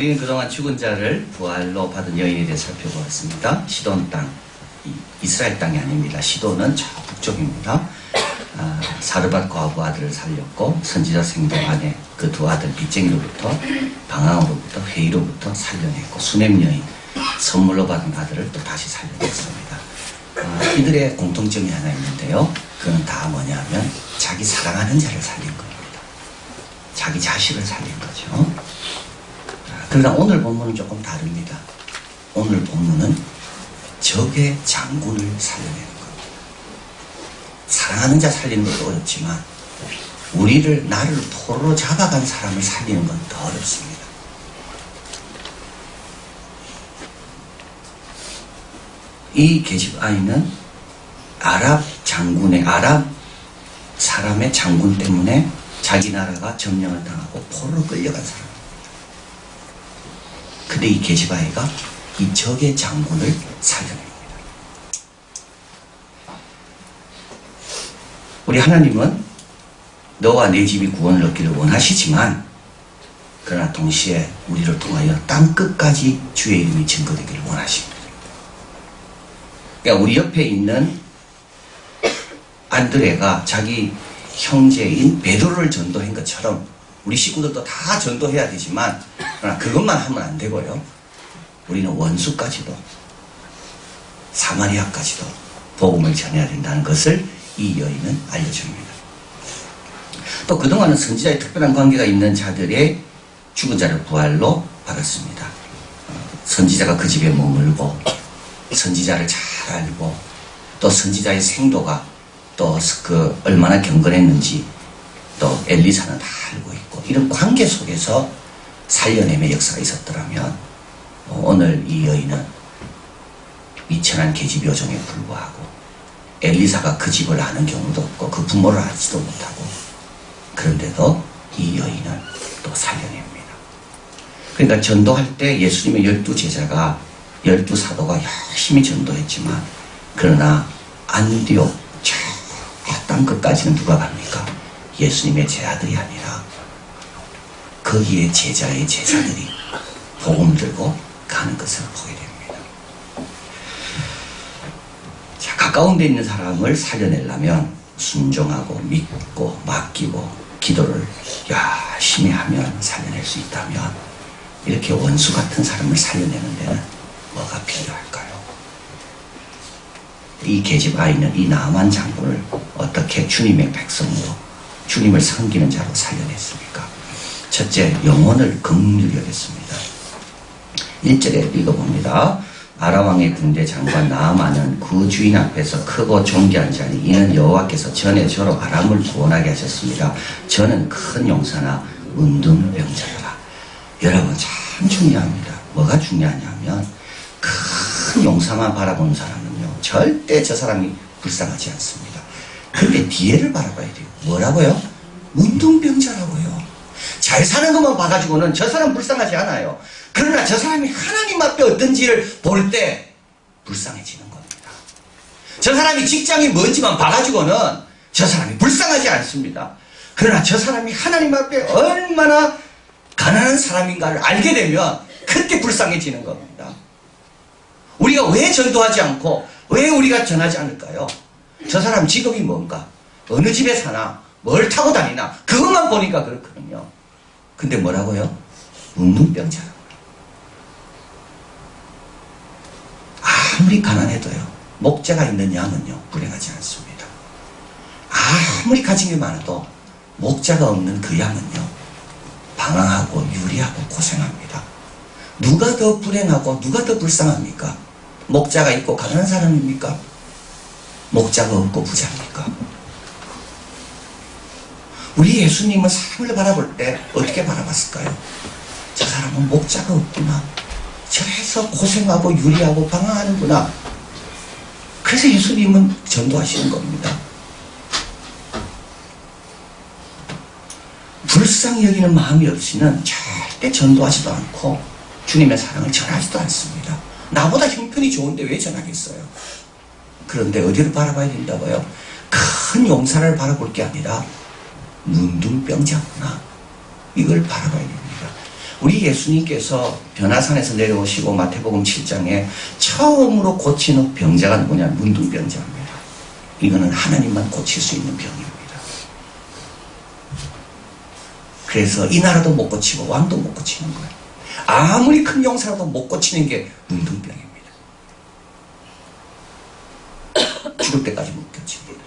우리는 그동안 죽은 자를 부활로 받은 여인에 대해 살펴보았습니다. 시돈 땅, 이스라엘 땅이 아닙니다. 시돈은 저 북쪽입니다. 사르밧 과부 아들을 살렸고 선지자 생동 안에 그 두 아들 빚쟁이로부터 방황으로부터 회의로부터 살려냈고 수냄 여인 선물로 받은 아들을 또 다시 살려냈습니다. 이들의 공통점이 하나 있는데요. 그건 다 뭐냐면 자기 사랑하는 자를 살린 겁니다. 자기 자식을 살린 거죠. 그러나 오늘 본문은 조금 다릅니다. 오늘 본문은 적의 장군을 살려내는 겁니다. 사랑하는 자 살리는 것도 어렵지만 나를 포로로 잡아간 사람을 살리는 건 더 어렵습니다. 이 계집 아이는 아랍 사람의 장군 때문에 자기 나라가 점령을 당하고 포로로 끌려간 사람입니다. 근데 이 계집 아이가 이 적의 장군을 살려냅니다. 우리 하나님은 너와 내 집이 구원을 얻기를 원하시지만 그러나 동시에 우리를 통하여 땅 끝까지 주의 이름이 증거되기를 원하십니다. 그러니까 우리 옆에 있는 안드레가 자기 형제인 베드로를 전도한 것처럼 우리 식구들도 다 전도해야 되지만 그러나 그것만 하면 안 되고요. 우리는 원수까지도 사마리아까지도 복음을 전해야 된다는 것을 이 여인은 알려줍니다. 또 그동안은 선지자의 특별한 관계가 있는 자들의 죽은 자를 부활로 받았습니다. 선지자가 그 집에 머물고 선지자를 잘 알고 또 선지자의 생도가 또 그 얼마나 경건했는지 또 엘리사는 다 알고 있고 이런 관계 속에서 살려냄의 역사가 있었더라면 오늘 이 여인은 미천한 계집 요정에 불구하고 엘리사가 그 집을 아는 경우도 없고 그 부모를 알지도 못하고 그런데도 이 여인은 또 살려냅니다. 그러니까 전도할 때 예수님의 12제자가 12사도가 열심히 전도했지만 그러나 안디옥 저 땅끝까지는 누가 갑니까? 예수님의 제자들이 아니라 거기에 제자의 제자들이 복음 들고 가는 것을 보게 됩니다. 자, 가까운 데 있는 사람을 살려내려면 순종하고 믿고 맡기고 기도를 열심히 하면 살려낼 수 있다면 이렇게 원수 같은 사람을 살려내는 데는 뭐가 필요할까요? 이 계집 아이는 이 나만 장군을 어떻게 주님의 백성으로 주님을 섬기는 자로 살려냈습니까? 첫째, 영혼을 긍휼히 여겼습니다. 1절에 읽어봅니다. 아람왕의 군대 장관 나아만은 그 주인 앞에서 크고 존귀한 자니 이는 여호와께서 전에 저로 아람을 구원하게 하셨습니다. 저는 큰 용사나 문둥병자라. 여러분 참 중요합니다. 뭐가 중요하냐면 큰 용사만 바라보는 사람은요 절대 저 사람이 불쌍하지 않습니다. 근데 뒤에를 바라봐야 돼요. 뭐라고요? 문둥병자라고요. 잘 사는 것만 봐가지고는 저 사람 불쌍하지 않아요. 그러나 저 사람이 하나님 앞에 어떤지를 볼 때 불쌍해지는 겁니다. 저 사람이 직장이 뭔지만 봐가지고는 저 사람이 불쌍하지 않습니다. 그러나 저 사람이 하나님 앞에 얼마나 가난한 사람인가를 알게 되면 그때 불쌍해지는 겁니다. 우리가 왜 전도하지 않고 왜 우리가 전하지 않을까요? 저 사람 직업이 뭔가, 어느 집에 사나, 뭘 타고 다니나 그것만 보니까 그렇거든요. 근데 뭐라고요? 문둥병자라고요. 아무리 가난해도요 목자가 있는 양은요 불행하지 않습니다. 아무리 가진 게 많아도 목자가 없는 그 양은요 방황하고 유리하고 고생합니다. 누가 더 불행하고 누가 더 불쌍합니까? 목자가 있고 가난한 사람입니까? 목자가 없고 부자입니까? 우리 예수님은 사람을 바라볼 때 어떻게 바라봤을까요? 저 사람은 목자가 없구나. 저래서 고생하고 유리하고 방황하는구나. 그래서 예수님은 전도하시는 겁니다. 불쌍히 여기는 마음이 없이는 절대 전도하지도 않고 주님의 사랑을 전하지도 않습니다. 나보다 형편이 좋은데 왜 전하겠어요? 그런데 어디를 바라봐야 된다고요? 큰 용사를 바라볼 게 아니라 문둥병자구나. 이걸 바라봐야 됩니다. 우리 예수님께서 변화산에서 내려오시고 마태복음 7장에 처음으로 고치는 병자가 누구냐? 문둥병자입니다. 이거는 하나님만 고칠 수 있는 병입니다. 그래서 이 나라도 못 고치고 왕도 못 고치는 거예요. 아무리 큰 용사라도 못 고치는 게 문둥병입니다. 죽을 때까지 못 고칩니다.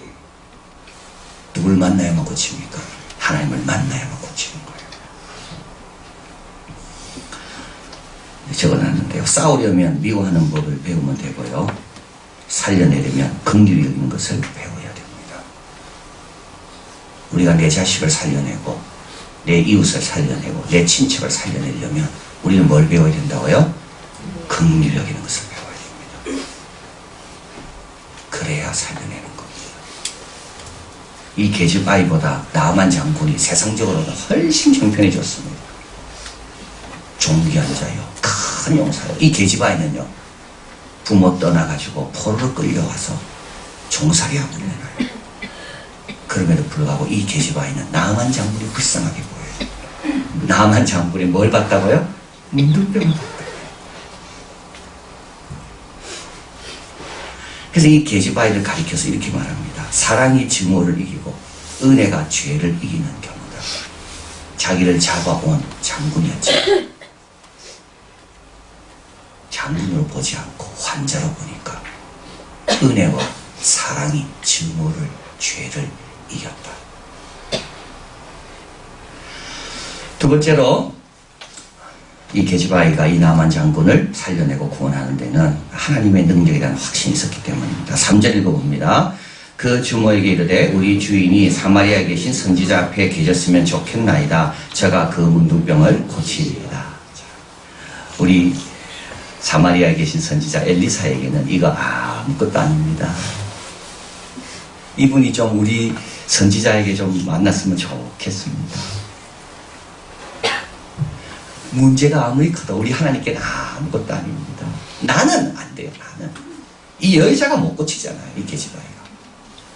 누굴 만나야만 고칩니까? 하나님을 만나야만 고치는 거예요. 적어놨는데요. 싸우려면 미워하는 법을 배우면 되고요. 살려내려면 긍휼히 여기는 것을 배워야 됩니다. 우리가 내 자식을 살려내고 내 이웃을 살려내고 내 친척을 살려내려면 우리는 뭘 배워야 된다고요? 긍휼히 여기는 것을 배워야 됩니다. 그래야 살려내는 겁니다. 이 계집아이보다 나만 장군이 세상적으로는 훨씬 형편해졌습니다. 존귀한 자요, 큰 용사요. 이 계집아이는요, 부모 떠나가지고 포로로 끌려와서 종살이하고 있는 아이. 그럼에도 불구하고 이 계집아이는 나만 장군이 불쌍하게 보여요. 나만 장군이 뭘 봤다고요? 문둥병을 봤다고요. 그래서 이 계집아이를 가리켜서 이렇게 말합니다. 사랑이 증오를 이기고 은혜가 죄를 이기는 경우다. 자기를 잡아온 장군이었지. 장군으로 보지 않고 환자로 보니까 은혜와 사랑이 증오를, 죄를 이겼다. 두 번째로 이 계집아이가 이 나만 장군을 살려내고 구원하는 데는 하나님의 능력에 대한 확신이 있었기 때문입니다. 3절 읽어봅니다. 그 주모에게 이르되 우리 주인이 사마리아에 계신 선지자 앞에 계셨으면 좋겠나이다. 저가 그 문둥병을 고치리이다. 우리 사마리아에 계신 선지자 엘리사에게는 이거 아무것도 아닙니다. 이분이 좀 우리 선지자에게 좀 만났으면 좋겠습니다. 문제가 아무리 커도 우리 하나님께는 아무것도 아닙니다. 나는 안 돼요. 나는. 이 여자가 못 고치잖아요. 이 계집아이가.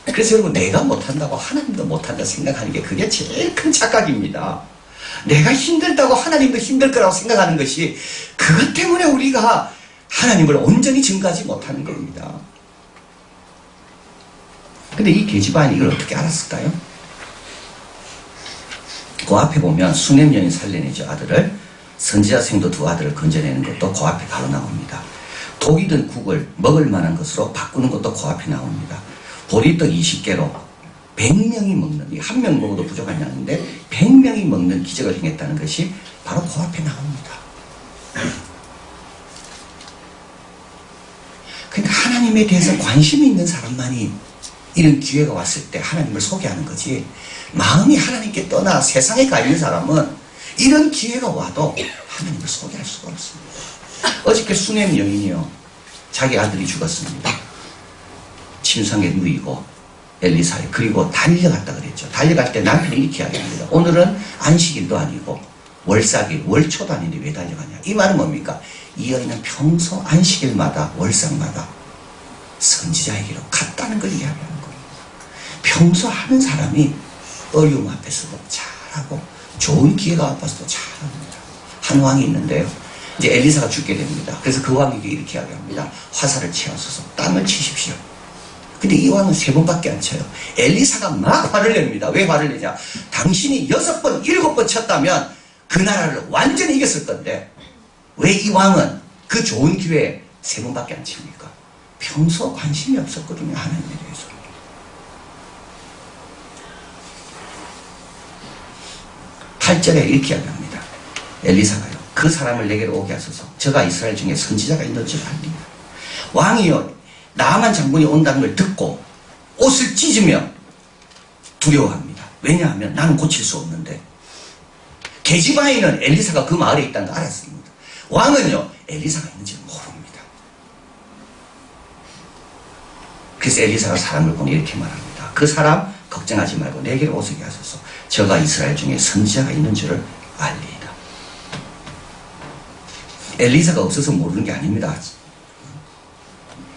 그래서 여러분, 내가 못한다고 하나님도 못한다 생각하는 게 그게 제일 큰 착각입니다. 내가 힘들다고 하나님도 힘들 거라고 생각하는 것이 그것 때문에 우리가 하나님을 온전히 증거하지 못하는 겁니다. 근데 이 계집아이는 이걸 어떻게 알았을까요? 그 앞에 보면 수냄 여인 살려내죠. 아들을. 선지자 생도 두 아들을 건져내는 것도 그 앞에 바로 나옵니다. 독이 든 국을 먹을 만한 것으로 바꾸는 것도 그 앞에 나옵니다. 보리떡 20개로 100명이 먹는, 한 명 먹어도 부족한 양인데 100명이 먹는 기적을 행했다는 것이 바로 그 앞에 나옵니다. 그러니까 하나님에 대해서 관심이 있는 사람만이 이런 기회가 왔을 때 하나님을 소개하는 거지, 마음이 하나님께 떠나 세상에 가 있는 사람은 이런 기회가 와도 하나님을 소개할 수가 없습니다. 어저께 수냄 여인이요, 자기 아들이 죽었습니다. 침상에 누이고 엘리사에, 그리고 달려갔다 그랬죠. 달려갈 때 남편이 이렇게 이야기합니다. 오늘은 안식일도 아니고 월삭일, 월초도 아닌데 왜 달려가냐. 이 말은 뭡니까? 이 여인은 평소 안식일마다 월삭마다 선지자에게로 갔다는 걸 이야기하는 겁니다. 평소 하는 사람이 어려움 앞에서도 잘하고 좋은 기회가 와서도 잘합니다. 한 왕이 있는데요, 이제 엘리사가 죽게 됩니다. 그래서 그 왕에게 이렇게 이야기합니다. 화살을 채워서 땅을 치십시오. 근데 이 왕은 3번밖에 안 쳐요. 엘리사가 막 화를 냅니다. 왜 화를 내냐? 당신이 6번, 7번 쳤다면 그 나라를 완전히 이겼을 건데 왜 이 왕은 그 좋은 기회에 3번밖에 안 칩니까? 평소 관심이 없었거든요. 하나님에 대해서. 팔절에 이렇게 이야기합니다. 엘리사가요, 그 사람을 내게로 오게 하소서. 저가 이스라엘 중에 선지자가 있는 줄 알리라. 왕이요, 나만 장군이 온다는 걸 듣고 옷을 찢으며 두려워합니다. 왜냐하면 나는 고칠 수 없는데. 계집아이는 엘리사가 그 마을에 있다는 걸 알았습니다. 왕은요, 엘리사가 있는지 모릅니다. 그래서 엘리사가 사람을 보내 이렇게 말합니다. 그 사람 걱정하지 말고 내게로 오게 하소서. 저가 이스라엘 중에 선지자가 있는 줄을 알리이다. 엘리사가 없어서 모르는 게 아닙니다.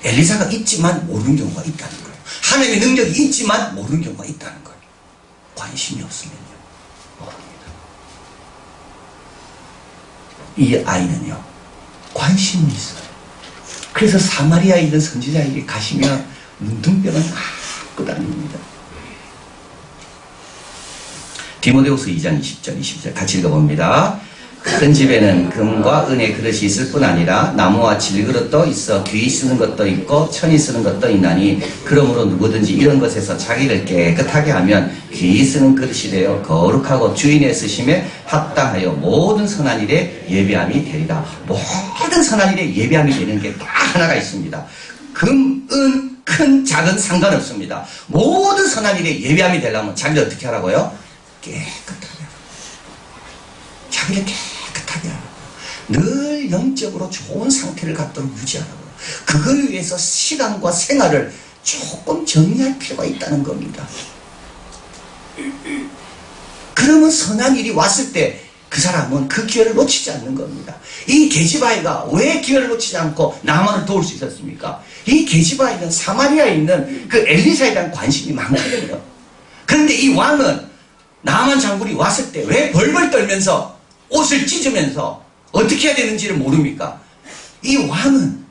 엘리사가 있지만 모르는 경우가 있다는 거예요. 하나님의 능력이 있지만 모르는 경우가 있다는 거예요. 관심이 없으면요, 모릅니다. 이 아이는요, 관심이 있어요. 그래서 사마리아에 있는 선지자에게 가시면 눈등병은 안고 다닙니다. 디모데후서 2장 20절 22절 같이 읽어봅니다. 큰 집에는 금과 은의 그릇이 있을 뿐 아니라 나무와 질그릇도 있어 귀히 쓰는 것도 있고 천이 쓰는 것도 있나니 그러므로 누구든지 이런 것에서 자기를 깨끗하게 하면 귀히 쓰는 그릇이 되어 거룩하고 주인의 쓰심에 합당하여 모든 선한 일에 예비함이 되리라. 모든 선한 일에 예비함이 되는 게 딱 하나가 있습니다. 금, 은, 큰, 작은 상관없습니다. 모든 선한 일에 예비함이 되려면 자기를 어떻게 하라고요? 깨끗하게 하라고. 자기를 깨끗하게 하라고. 늘 영적으로 좋은 상태를 갖도록 유지하라고. 그걸 위해서 시간과 생활을 조금 정리할 필요가 있다는 겁니다. 그러면 선한 일이 왔을 때 그 사람은 그 기회를 놓치지 않는 겁니다. 이 게지바이가 왜 기회를 놓치지 않고 나만을 도울 수 있었습니까? 이 게지바이는 사마리아에 있는 그 엘리사에 대한 관심이 많거든요. 그런데 이 왕은 나만 장군이 왔을 때 왜 벌벌 떨면서 옷을 찢으면서 어떻게 해야 되는지를 모릅니까? 이 왕은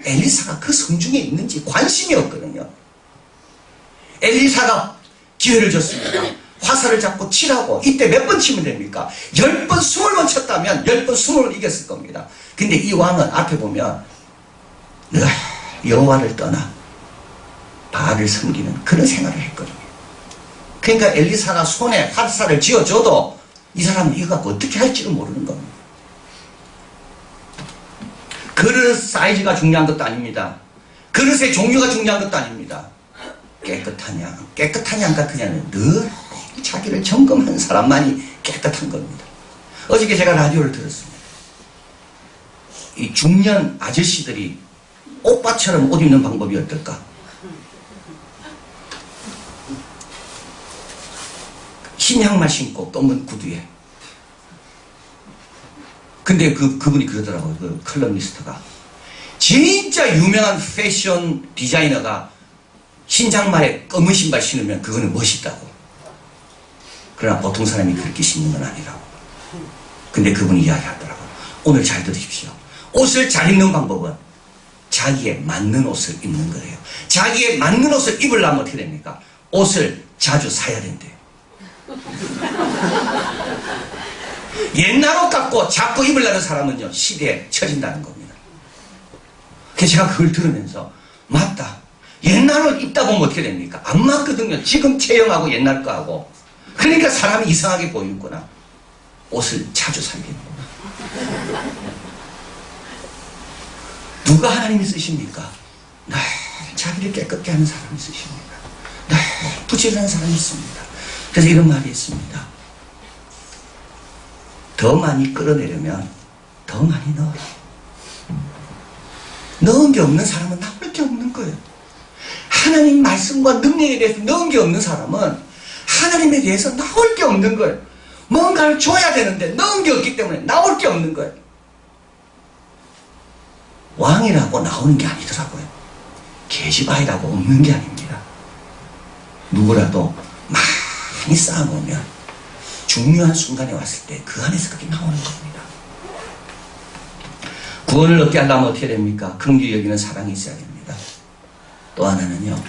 엘리사가 그 성중에 있는지 관심이 없거든요. 엘리사가 기회를 줬습니다. 화살을 잡고 치라고. 이때 몇 번 치면 됩니까? 10번, 20번 쳤다면 10번, 20번 이겼을 겁니다. 근데 이 왕은 앞에 보면 늘 여호와를 떠나 바알을 섬기는 그런 생활을 했거든요. 그러니까 엘리사가 손에 화살을 쥐어줘도 이 사람은 이거 갖고 어떻게 할지를 모르는 겁니다. 그릇 사이즈가 중요한 것도 아닙니다. 그릇의 종류가 중요한 것도 아닙니다. 깨끗하냐 안 깨끗하냐는 늘 자기를 점검하는 사람만이 깨끗한 겁니다. 어저께 제가 라디오를 들었습니다. 이 중년 아저씨들이 오빠처럼 옷 입는 방법이 어떨까? 흰 양말 신고 검은 구두에. 근데 그분이 그러더라고요. 그 컬럼니스트가. 진짜 유명한 패션 디자이너가 흰 양말에 검은 신발 신으면 그거는 멋있다고. 그러나 보통 사람이 그렇게 신는 건 아니라고. 근데 그분이 이야기하더라고요. 오늘 잘 들으십시오. 옷을 잘 입는 방법은 자기에 맞는 옷을 입는 거예요. 자기에 맞는 옷을 입으려면 어떻게 됩니까? 옷을 자주 사야 된대요. 옛날 옷 갖고 자꾸 입으려는 사람은요, 시대에 처진다는 겁니다. 그래서 제가 그걸 들으면서 맞다. 옛날 옷 입다 보면 어떻게 됩니까? 안 맞거든요. 지금 체형하고 옛날 거하고. 그러니까 사람이 이상하게 보이는구나. 옷을 자주 사겠구나. 누가 하나님이 쓰십니까? 늘 자기를 깨끗게 하는 사람이 쓰십니다. 늘 부지런한 사람이 있습니다. 그래서 이런 말이 있습니다. 더 많이 끌어내려면 더 많이 넣어라. 넣은 게 없는 사람은 나올 게 없는 거예요. 하나님 말씀과 능력에 대해서 넣은 게 없는 사람은 하나님에 대해서 나올 게 없는 거예요. 뭔가를 줘야 되는데 넣은 게 없기 때문에 나올 게 없는 거예요. 왕이라고 나오는 게 아니더라고요. 게시바이라고 없는 게 아닙니다. 누구라도 많이 쌓아놓으면 중요한 순간에 왔을 때 그 안에서 그게 나오는 겁니다. 구원을 얻게 하려면 어떻게 됩니까? 긍휼히 여기는 사랑이 있어야 됩니다. 또 하나는요,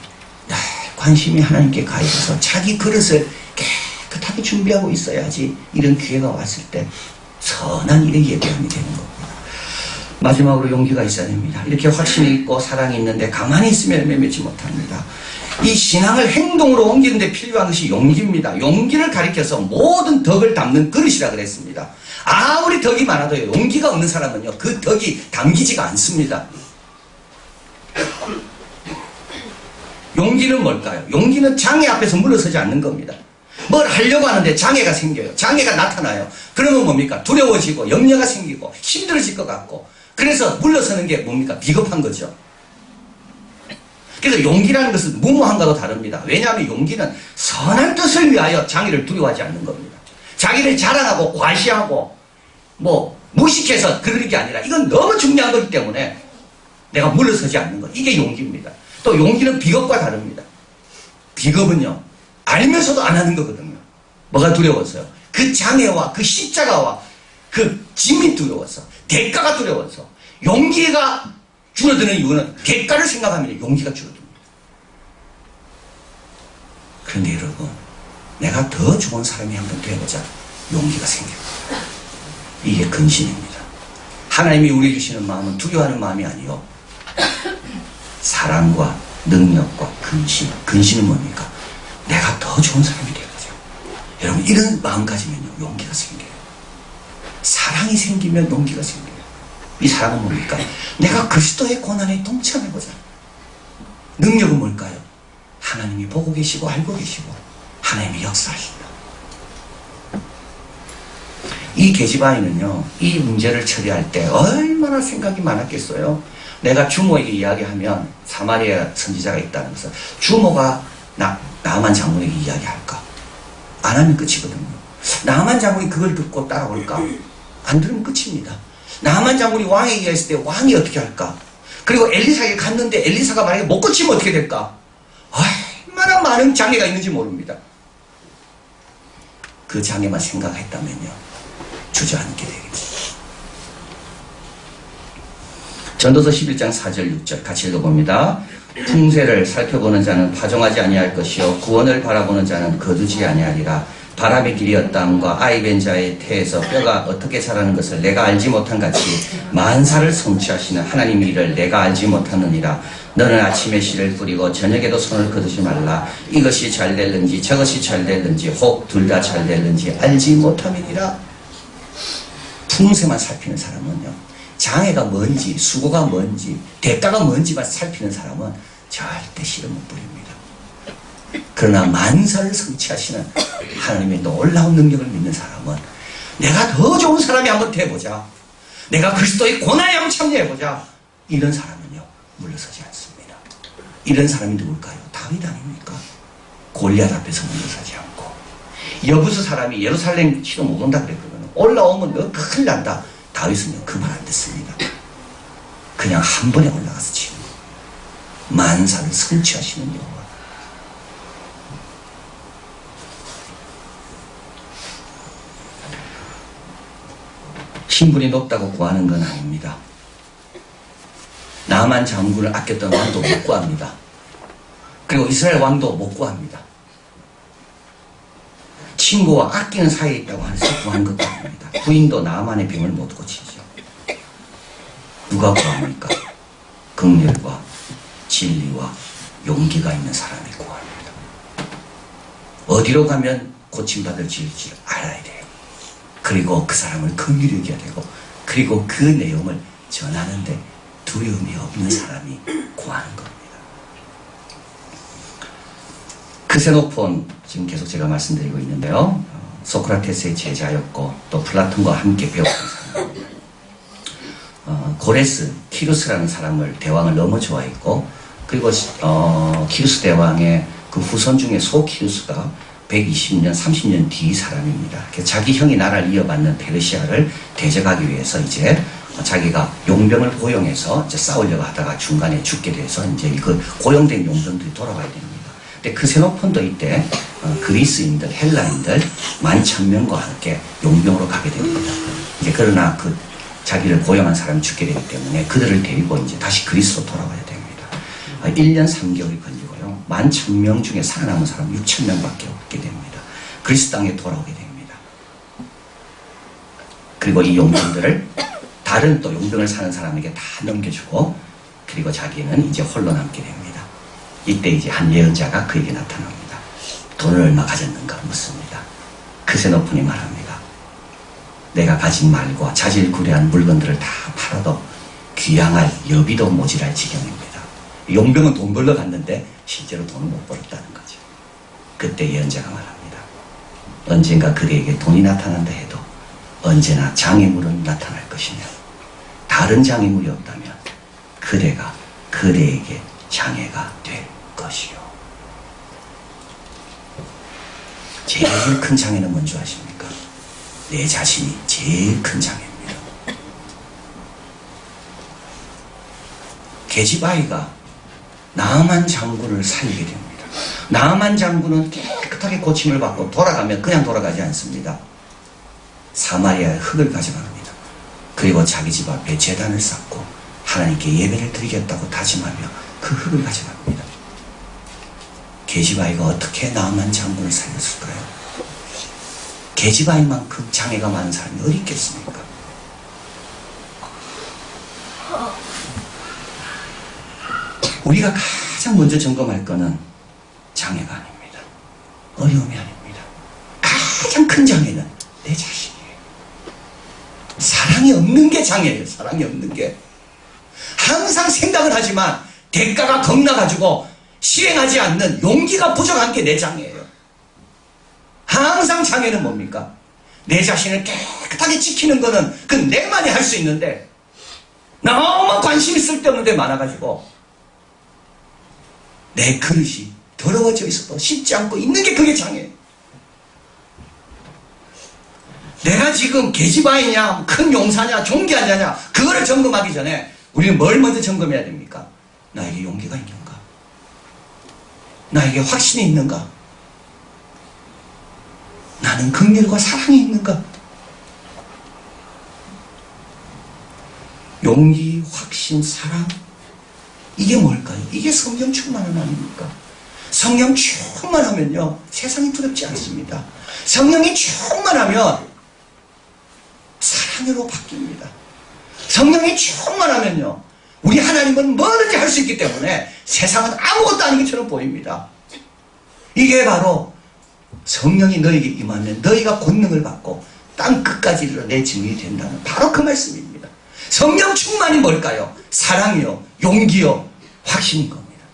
관심이 하나님께 가 있어서 자기 그릇을 깨끗하게 준비하고 있어야지 이런 기회가 왔을 때 선한 일에 예배함이 되는 겁니다. 마지막으로 용기가 있어야 됩니다. 이렇게 확신이 있고 사랑이 있는데 가만히 있으면 매매지 못합니다. 이 신앙을 행동으로 옮기는 데 필요한 것이 용기입니다. 용기를 가리켜서 모든 덕을 담는 그릇이라 그랬습니다. 아무리 덕이 많아도요, 용기가 없는 사람은요, 그 덕이 담기지가 않습니다. 용기는 뭘까요? 용기는 장애 앞에서 물러서지 않는 겁니다. 뭘 하려고 하는데 장애가 생겨요. 장애가 나타나요. 그러면 뭡니까? 두려워지고 염려가 생기고 힘들어질 것 같고, 그래서 물러서는 게 뭡니까? 비겁한 거죠. 그래서 용기라는 것은 무모함과도 다릅니다. 왜냐하면 용기는 선한 뜻을 위하여 장애를 두려워하지 않는 겁니다. 자기를 자랑하고 과시하고 무식해서 그러는 게 아니라 이건 너무 중요한 거기 때문에 내가 물러서지 않는 것. 이게 용기입니다. 또 용기는 비겁과 다릅니다. 비겁은요, 알면서도 안 하는 거거든요. 뭐가 두려워서요? 그 장애와 그 십자가와 그 짐이 두려워서, 대가가 두려워서, 용기가 줄어드는 이유는 대가를 생각하면 용기가 줄어듭니다. 그런데 여러분, 내가 더 좋은 사람이 한번 되어보자. 용기가 생깁니다. 이게 근신입니다. 하나님이 우리 주시는 마음은 두려워하는 마음이 아니요, 사랑과 능력과 근신. 근신은 뭡니까? 내가 더 좋은 사람이 되어보자. 여러분, 이런 마음 가지면요, 용기가 생겨요. 사랑이 생기면 용기가 생겨요. 이 사랑은 뭡니까? 내가 그리스도의 고난에 동참해보자. 능력은 뭘까요? 하나님이 보고 계시고 알고 계시고 하나님이 역사하신다. 이 계집아이는요, 이 문제를 처리할 때 얼마나 생각이 많았겠어요. 내가 주모에게 이야기하면 사마리아 선지자가 있다는 것을 주모가 나만 장군에게 이야기할까? 안 하면 끝이거든요. 나만 장군이 그걸 듣고 따라올까? 안 들으면 끝입니다. 나만 장군이 왕에게 얘기했을 때 왕이 어떻게 할까? 그리고 엘리사에게 갔는데 엘리사가 만약에 못 고치면 어떻게 될까? 얼마나 많은 장애가 있는지 모릅니다. 그 장애만 생각했다면요, 주저앉게 되겠습니다. 전도서 11장 4절 6절 같이 읽어봅니다. 풍세를 살펴보는 자는 파종하지 아니할 것이요 구원을 바라보는 자는 거두지 아니하리라. 바람의 길이 어떠함과 아이벤 자의 태에서 뼈가 어떻게 자라는 것을 내가 알지 못한 같이 만사를 성취하시는 하나님의 일을 내가 알지 못하느니라. 너는 아침에 씨를 뿌리고 저녁에도 손을 거두지 말라. 이것이 잘 될는지 저것이 잘 될는지 혹 둘 다 잘 될는지 알지 못함이니라. 풍세만 살피는 사람은요, 장애가 뭔지 수고가 뭔지 대가가 뭔지만 살피는 사람은 절대 씨를 못 뿌립니다. 그러나 만사를 성취하시는 하나님의 놀라운 능력을 믿는 사람은 내가 더 좋은 사람이 한번 돼보자, 내가 그리스도의 고난에 한번 참여해보자, 이런 사람은요 물러서지 않습니다. 이런 사람이 누굴까요? 다윗 아닙니까? 골리앗 앞에서 물러서지 않고, 여부수 사람이 예루살렘 치러 못 온다 그랬거든요. 올라오면 너 큰일 난다. 다윗은요 그 말 안 듣습니다. 그냥 한 번에 올라가서 치는 거예요. 만사를 성취하시는 여호와. 신분이 높다고 구하는 건 아닙니다. 나만 장군을 아꼈던 왕도 못 구합니다. 그리고 이스라엘 왕도 못 구합니다. 친구와 아끼는 사이에 있다고 해서 구하는 것도 아닙니다. 부인도 나만의 병을 못 고치죠. 누가 구합니까? 긍휼과 진리와 용기가 있는 사람이 구합니다. 어디로 가면 고침받을지 알아야 돼요. 그리고 그 사람을 긍휼히 여겨야 되고, 그리고 그 내용을 전하는데 두려움이 없는 사람이 구하는 겁니다. 크세노폰, 지금 계속 제가 말씀드리고 있는데요, 소크라테스의 제자였고 또 플라톤과 함께 배웠던 사람, 고레스, 키루스라는 사람을, 대왕을 너무 좋아했고, 그리고 키루스 대왕의 그 후손 중에 소키루스가 120년, 30년 뒤 사람입니다. 자기 형이 나라를 이어받는 페르시아를 대적하기 위해서 이제 자기가 용병을 고용해서 이제 싸우려고 하다가 중간에 죽게 돼서 이제 그 고용된 용병들이 돌아가야 됩니다. 근데 크세노폰도 이때 그리스인들, 헬라인들 11,000명과 함께 용병으로 가게 됩니다. 이제 그러나 그 자기를 고용한 사람이 죽게 되기 때문에 그들을 데리고 이제 다시 그리스로 돌아가야 됩니다. 1년 3개월이 걸리고요. 11,000명 중에 살아남은 사람 6,000명밖에 없게 됩니다. 그리스 땅에 돌아오게 됩니다. 그리고 이 용병들을 다른 또 용병을 사는 사람에게 다 넘겨주고, 그리고 자기는 이제 홀로 남게 됩니다. 이때 이제 한 예언자가 그에게 나타납니다. 돈을 얼마 가졌는가 묻습니다. 크세노폰이 말합니다. 내가 가진 말과 자질구레한 물건들을 다 팔아도 귀양할 여비도 모자랄 지경입니다. 용병은 돈 벌러 갔는데 실제로 돈을 못 벌었다는 거죠. 그때 예언자가 말합니다. 언젠가 그에게 돈이 나타난다 해도 언제나 장애물은 나타날 것이며, 다른 장애물이 없다면 그대가 그대에게 장애가 될 것이요. 제일 큰 장애는 뭔지 아십니까? 내 자신이 제일 큰 장애입니다. 계집아이가 나만 장군을 살리게 됩니다. 나만 장군은 깨끗하게 고침을 받고 돌아가면 그냥 돌아가지 않습니다. 사마리아의 흙을 가져갑니다. 그리고 자기 집 앞에 제단을 쌓고 하나님께 예배를 드리겠다고 다짐하며 그 흙을 가져갑니다. 게시바이가 어떻게 나만 장군을 살렸을까요? 게시바이만큼 장애가 많은 사람이 어디 있겠습니까? 우리가 가장 먼저 점검할 것은 장애가 아닙니다. 어려움이 아닙니다. 가장 큰 장애는 내 자신이에요. 사랑이 없는 게 장애예요. 사랑이 없는 게. 항상 생각을 하지만 대가가 겁나가지고 실행하지 않는 용기가 부족한 게 내 장애예요. 항상 장애는 뭡니까? 내 자신을 깨끗하게 지키는 거는 그 내만이 할 수 있는데 너무 관심이 쓸데없는 데 많아가지고 내 그릇이 더러워져 있어도 씻지 않고 있는 게 그게 장애예요. 내가 지금 계집아이냐 큰 용사냐 종교하냐 그거를 점검하기 전에 우리는 뭘 먼저 점검해야 됩니까? 나에게 용기가 있는가? 나에게 확신이 있는가? 나는 긍휼과 사랑이 있는가? 용기, 확신, 사랑 이게 뭘까요? 이게 성령 충만함 아닙니까? 성령 충만하면요 세상이 두렵지 않습니다. 성령이 충만하면 사랑으로 바뀝니다. 성령이 충만하면요 우리 하나님은 뭐든지 할 수 있기 때문에 세상은 아무것도 아닌 것처럼 보입니다. 이게 바로 성령이 너에게 임하면 너희가 권능을 받고 땅 끝까지 이르러 내 증인이 된다는 바로 그 말씀입니다. 성령 충만이 뭘까요? 사랑이요, 용기요, 확신인 겁니다.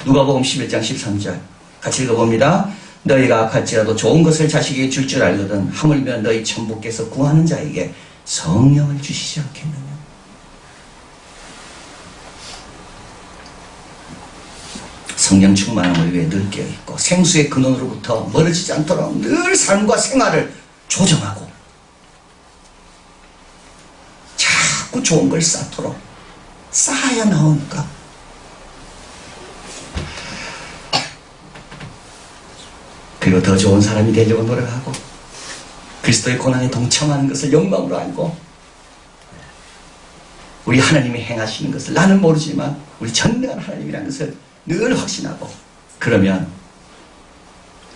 누가복음 11장 13절 같이 읽어봅니다. 너희가 악할지라도 좋은 것을 자식에게 줄 줄 알거든 하물며 너희 천부께서 구하는 자에게 성령을 주시지 않겠느냐. 성령 충만함을 위해 늘 깨어있고 생수의 근원으로부터 멀어지지 않도록 늘 삶과 생활을 조정하고 자꾸 좋은 걸 쌓도록 쌓아야 나오니까 그리고 더 좋은 사람이 되려고 노력하고 그리스도의 고난에 동참하는 것을 영광으로 알고 우리 하나님이 행하시는 것을 나는 모르지만 우리 전능한 하나님이라는 것을 늘 확신하고 그러면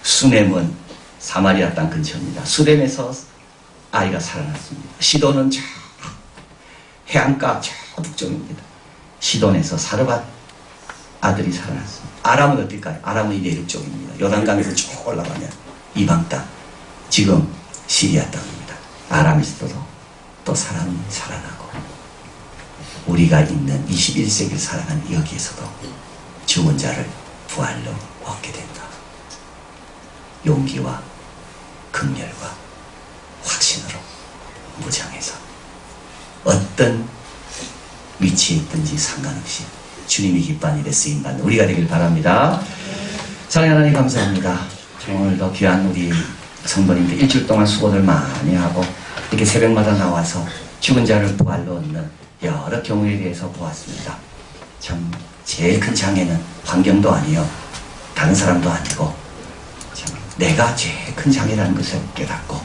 수넴은 사마리아 땅 근처입니다. 수넴에서 아이가 살아났습니다. 시돈은 저 해안가 저 북쪽입니다. 시돈에서 사르밧 아들이 살아났습니다. 아람은 어딜까요? 아람은 이 내륙 쪽입니다. 요단강에서 쭉 올라가면 이방 땅 지금 시리아 땅입니다. 아람에서도 또 사람이 살아나고 우리가 있는 21세기를 살아가는 여기에서도 죽은 자를 부활로 얻게 된다. 용기와 긍휼과 확신으로 무장해서 어떤 위치에 있든지 상관없이 주님이 기뻐하는 일에 쓰임받는 우리가 되길 바랍니다. 사랑하는 하나님 감사합니다. 오늘도 귀한 우리 성도님들 일주일 동안 수고들 많이 하고 이렇게 새벽마다 나와서 죽은 자를 부활로 얻는 여러 경우에 대해서 보았습니다. 참 제일 큰 장애는 환경도 아니요 다른 사람도 아니고 참 내가 제일 큰 장애라는 것을 깨닫고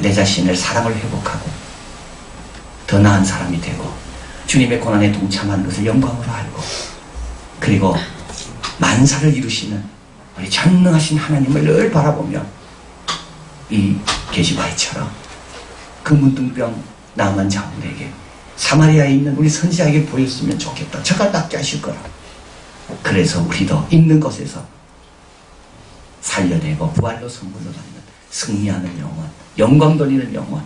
내 자신을 사랑을 회복하고 더 나은 사람이 되고 주님의 고난에 동참하는 것을 영광으로 알고 그리고 만사를 이루시는 우리 전능하신 하나님을 늘 바라보며 이 게시바이처럼 그 문둥병 나만 장군에게 사마리아에 있는 우리 선지자에게 보였으면 좋겠다. 저가 낫게 하실 거라. 그래서 우리도 있는 것에서 살려내고 부활로 선물로 받는 승리하는 영혼, 영광 돌리는 영혼,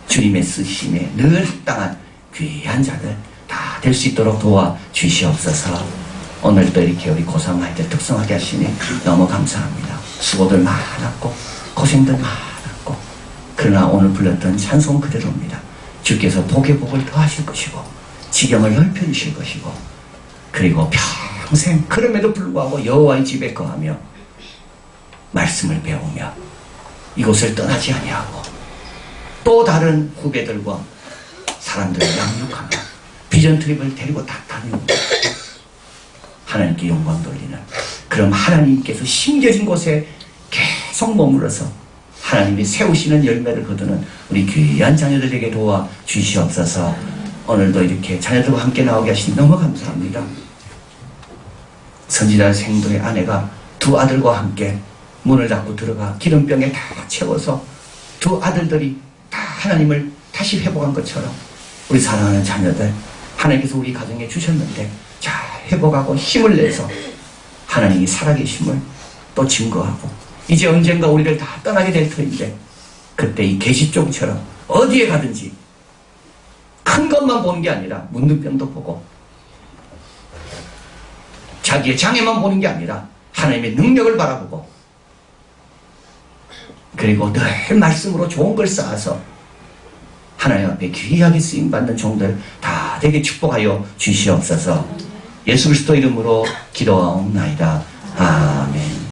주님의 쓰심에 늘 합당한 귀한 자들 다 될 수 있도록 도와 주시옵소서. 오늘도 이렇게 우리 고상할때 특성하게 하시니 너무 감사합니다. 수고들 많았고 고생들 많았고 그러나 오늘 불렀던 찬송 그대로입니다. 주께서 복의 복을 더하실 것이고 지경을 넓혀주실 것이고 그리고 평생 그럼에도 불구하고 여호와의 집에 거하며 말씀을 배우며 이곳을 떠나지 아니하고 또 다른 후배들과 사람들을 양육하며 비전 트립을 데리고 다 다니고 하나님께 영광 돌리는 그럼 하나님께서 심겨진 곳에 계속 머물러서 하나님이 세우시는 열매를 거두는 우리 귀한 자녀들에게 도와 주시옵소서. 오늘도 이렇게 자녀들과 함께 나오게 하신 너무 감사합니다. 선지자 생도의 아내가 두 아들과 함께 문을 닫고 들어가 기름병에 다 채워서 두 아들들이 다 하나님을 다시 회복한 것처럼 우리 사랑하는 자녀들 하나님께서 우리 가정에 주셨는데 잘 회복하고 힘을 내서 하나님이 살아계심을 또 증거하고 이제 언젠가 우리를 다 떠나게 될 터인데 그때 이 계시종처럼 어디에 가든지 큰 것만 보는 게 아니라 문둥병도 보고 자기의 장애만 보는 게 아니라 하나님의 능력을 바라보고 그리고 늘 말씀으로 좋은 걸 쌓아서 하나님 앞에 귀하게 쓰임받는 종들 다 되게 축복하여 주시옵소서. 예수 그리스도 이름으로 기도하옵나이다. 아멘.